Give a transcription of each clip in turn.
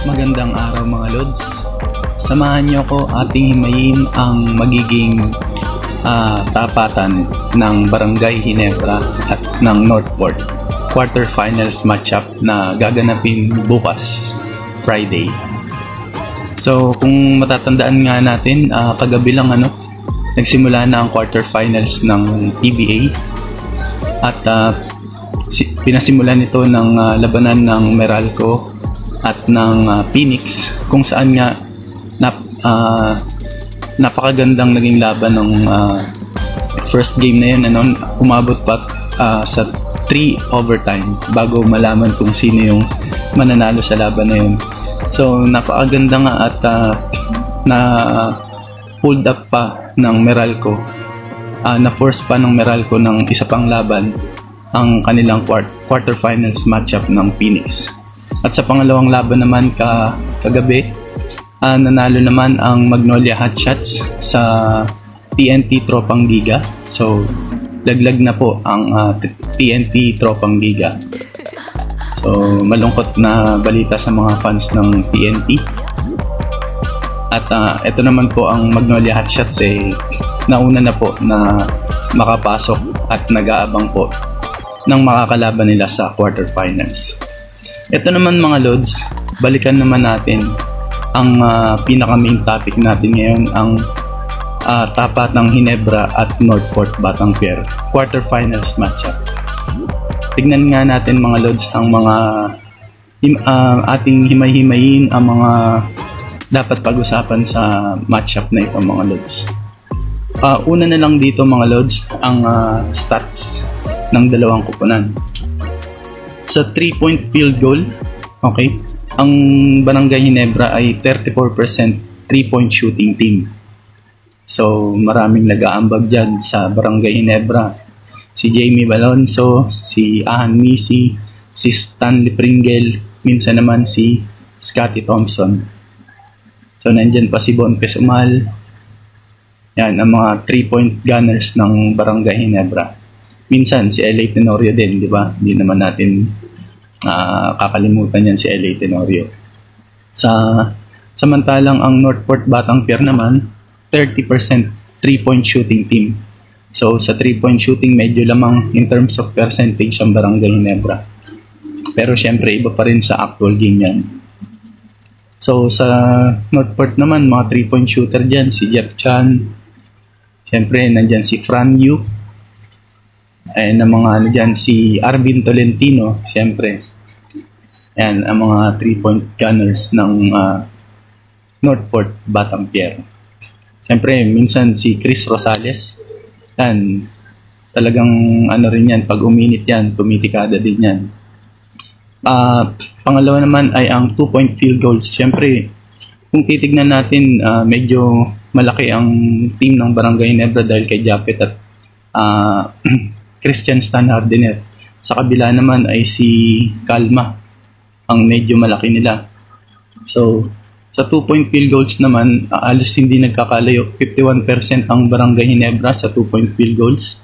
Magandang araw mga Lods. Samahan niyo ko ating himayin ang magiging tapatan ng Barangay Ginebra at ng Northport quarterfinals matchup na gaganapin bukas, Friday. So kung matatandaan nga natin, kagabi lang nagsimula na ang quarterfinals ng PBA at pinasimulan nito ng labanan ng Meralco at ng Phoenix, kung saan nga napakagandang naging laban ng first game na yun. Umabot pa sa 3 overtime bago malaman kung sino yung mananalo sa laban na yun. So napakaganda nga at na pulled up pa ng Meralco, na force pa ng Meralco ng isa pang laban ang kanilang quarterfinals matchup ng Phoenix. At sa pangalawang laban naman kagabi, nanalo naman ang Magnolia Hotshots sa TNT Tropang Liga. So laglag na po ang TNT Tropang Liga. So malungkot na balita sa mga fans ng TNT. At ito naman po ang Magnolia Hotshots, nauna na po na makapasok at nag-aabang po ng makakalaban nila sa quarterfinals. Ito naman mga Lods, balikan naman natin ang pinaka main topic natin ngayon, ang tapat ng Ginebra at Northport Batangpier quarterfinals matchup. Tignan nga natin mga Lods ang mga ating himay-himayin ang mga dapat pag-usapan sa matchup na ito mga Lods. Una na lang dito mga Lods, ang stats ng dalawang koponan. Sa 3-point field goal, okay, ang Barangay Ginebra ay 34% 3-point shooting team. So maraming nag-aambag dyan sa Barangay Ginebra. Si Jamie Balonzo, si Ahan Misi, si Stanley Pringle, minsan naman si Scotty Thompson. So nandyan pa si Bon Pesumal. Yan ang mga 3-point gunners ng Barangay Ginebra. Minsan si LA Tenorio din, di ba? Hindi naman natin kakalimutan yan si LA Tenorio. Samantalang ang Northport Batangpier naman, 30% 3-point shooting team. So sa 3-point shooting, medyo lamang in terms of percentage ang Barangay Ginebra. Pero syempre, iba pa rin sa actual game yan. So sa Northport naman, mga 3-point shooter dyan, si Jeff Chan. Syempre, nandyan si Fran Yu. Ayan, ang mga dyan, si Arvin Tolentino, syempre. Ayan, ang mga 3-point gunners ng Northport Batangpier. Syempre, minsan si Chris Rosales. Ayan, talagang rin yan, pag uminit yan, tumitikada din yan. Pangalawa naman ay ang 2-point field goals. Syempre, kung titignan natin, medyo malaki ang team ng Barangay Ginebra dahil kay Japet at Christian Stan Hardener. Sa kabila naman ay si Kalma ang medyo malaki nila. So sa 2-point field goals naman, alos hindi nagkakalayo. 51% ang Barangay Ginebra sa 2-point field goals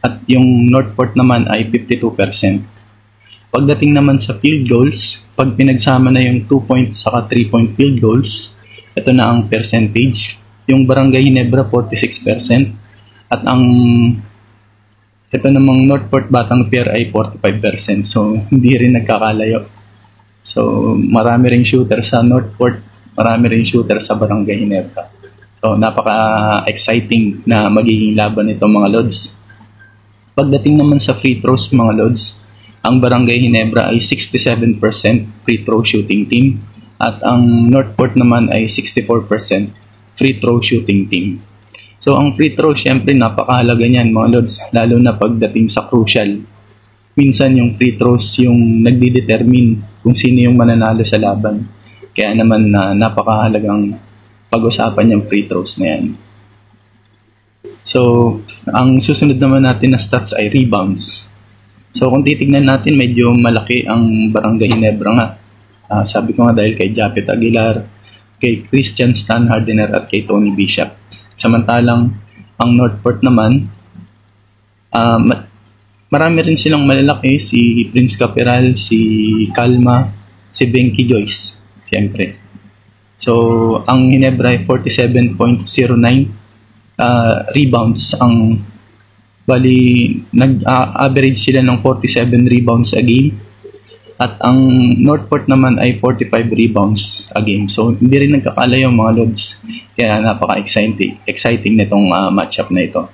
at yung Northport naman ay 52%. Pagdating naman sa field goals, pag pinagsama na yung 2-point saka 3-point field goals, ito na ang percentage. Yung Barangay Ginebra 46% at ang ito namang Northport Batangpier ay 45%. So hindi rin nagkakalayo. So marami ring shooter sa Northport, marami ring shooter sa Barangay Ginebra. So napaka-exciting na magiging laban nito mga Lods. Pagdating naman sa free throws mga Lods, ang Barangay Ginebra ay 67% free throw shooting team at ang Northport naman ay 64% free throw shooting team. So ang free throw, syempre napakahalaga niyan mga Lods, lalo na pagdating sa crucial. Minsan yung free throws yung nagdi-determine kung sino yung mananalo sa laban. Kaya naman napakahalagang pag-usapan yung free throws na yan. So ang susunod naman natin na stats ay rebounds. So kung titignan natin, medyo malaki ang Barangay Ginebra nga. Sabi ko nga dahil kay Japet Aguilar, kay Christian Stan Hardener at kay Tony Bishop. Samantalang ang Northport naman, marami rin silang malalaki, si Prince Caperal, si Calma, si Benky Joyce, siyempre. So, ang Ginebra ay 47.09 rebounds. Nag-average sila ng 47 rebounds a game. At ang Northport naman ay 45 rebounds a game. So, hindi rin nagkakalayo mga Lods. Kaya napaka-exciting nitong matchup na ito.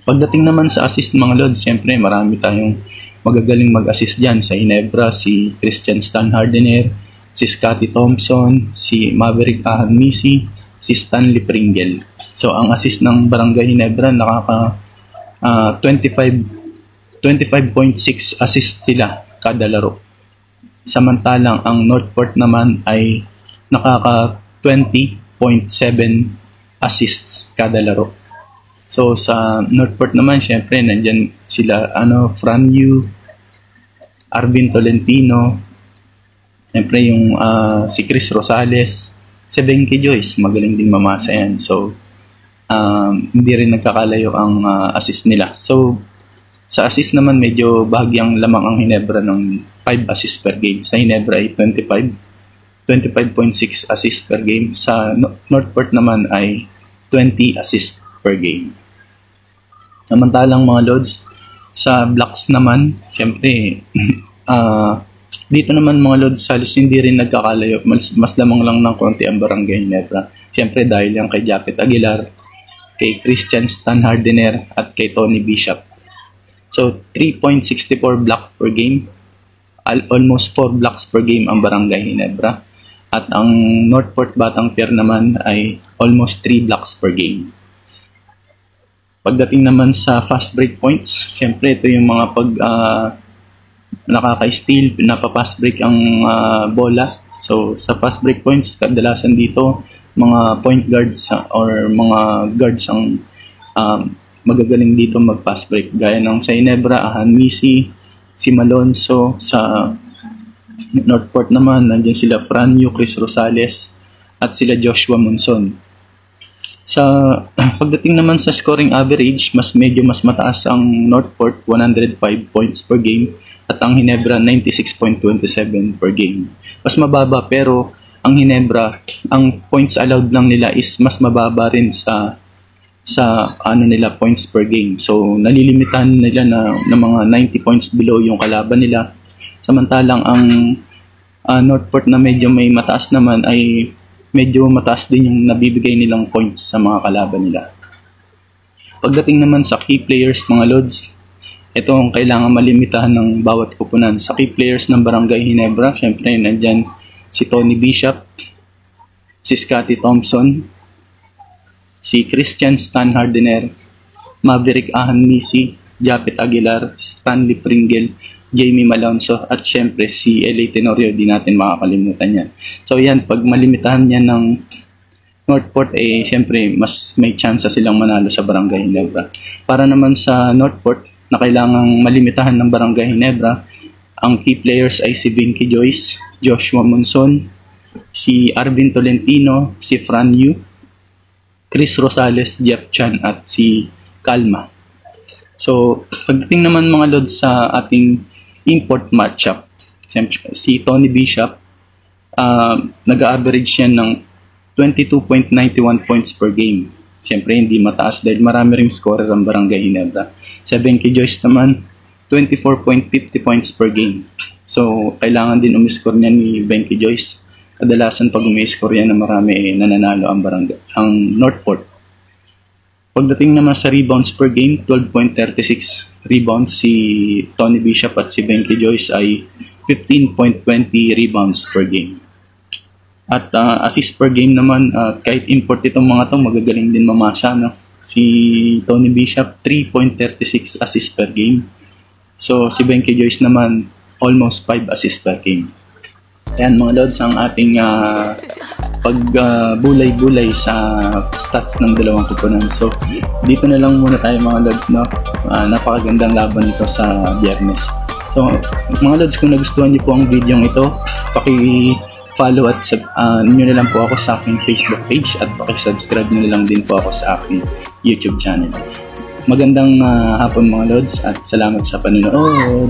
Pagdating naman sa assist mga Lods, syempre marami tayong magagaling mag-assist dyan. Sa Ginebra, si Christian Stan Hardener, si Scottie Thompson, si Maverick Ahanmisi, si Stanley Pringle. So, ang assist ng Barangay Ginebra nakaka 25.6 assist sila kada laro. Samantalang ang Northport naman ay nakaka 20.7 assists kada laro. So sa Northport naman, syempre nandyan sila Fran Yu, Arvin Tolentino, syempre yung si Chris Rosales, si Benky Joyce, magaling din mamasa yan. So hindi rin nagkakalayo ang assist nila. So sa assist naman, medyo bahagyang lamang ang Ginebra ng 5 assists per game. Sa Ginebra ay 25.6 assists per game. Sa Northport naman ay 20 assists per game. Samantalang mga Lods, sa blocks naman, syempre, dito naman mga Lods, halos hindi rin nagkakalayo. Mas lamang lang ng konti ang Barangay Ginebra. Syempre dahil yan kay Japet Aguilar, kay Christian Stan Hardener, at kay Tony Bishop. So, 3.64 block per game. Almost 4 blocks per game ang Barangay Ginebra. At ang Northport Batang Pier naman ay almost 3 blocks per game. Pagdating naman sa fast break points, syempre ito yung mga nakaka-steal, napapa-fast break ang bola. So, sa fast break points, kadalasan dito, mga point guards or mga guards ang magagaling dito mag-fast break. Gaya ng sa Ginebra, Ahanmisi, si Malonzo. Sa Northport naman, nandiyan sila Fran Yu, Chris Rosales, at sila Joshua Monson. Sa pagdating naman sa scoring average, medyo mas mataas ang Northport, 105 points per game, at ang Ginebra 96.27 per game. Mas mababa, pero ang Ginebra, ang points allowed lang nila is mas mababa rin sa nila points per game. So nalilimitahan nila na mga 90 points below yung kalaban nila. Samantalang ang Northport na medyo may mataas naman ay medyo mataas din yung nabibigay nilang points sa mga kalaban nila. Pagdating naman sa key players mga Lods, ito ang kailangan malimitahan ng bawat kupunan. Sa key players ng Barangay Ginebra, syempre nandyan si Tony Bishop, si Scottie Thompson, si Christian Stan Hardener, Maverick Ahanmisi, Japet Aguilar, Stanley Pringle, Jamie Malonzo, at syempre si L.A. Tenorio, di natin makakalimutan yan. So yan, pag malimitahan yan ng Northport, syempre mas may chance silang manalo sa Barangay Ginebra. Para naman sa Northport, na kailangang malimitahan ng Barangay Ginebra, ang key players ay si Benky Joyce, Joshua Monson, si Arvin Tolentino, si Fran Yu, Chris Rosales, Jeff Chan, at si Calma. So, pagdating naman mga Lods sa ating import matchup, si Tony Bishop, nag-average yan ng 22.91 points per game. Siyempre, hindi mataas dahil marami ring scorer ang Barangay Ginebra. Sa Benky Joyce naman, 24.50 points per game. So, kailangan din umiscore niya ni Benky Joyce. Kadalasan pag umi-score yan na marami, nananalo ang Northport. Pagdating naman sa rebounds per game, 12.36 rebounds si Tony Bishop, at si Benky Joyce ay 15.20 rebounds per game. At assist per game naman, kahit import itong mga to, magagaling din mamasa. No? Si Tony Bishop, 3.36 assists per game. So si Benky Joyce naman, almost 5 assists per game. Ayan mga Lods, ang ating pagbulay-bulay sa stats ng dalawang kupunan. So dito na lang muna tayo mga Lods, no? Napakagandang laban ito sa Biyernes. So mga Lods, kung nagustuhan niyo po ang video ito, paki-follow at nyo na lang po ako sa aking Facebook page, at paki-subscribe nyo na lang din po ako sa aking YouTube channel. magandang hapon mga Lods at salamat sa panonood.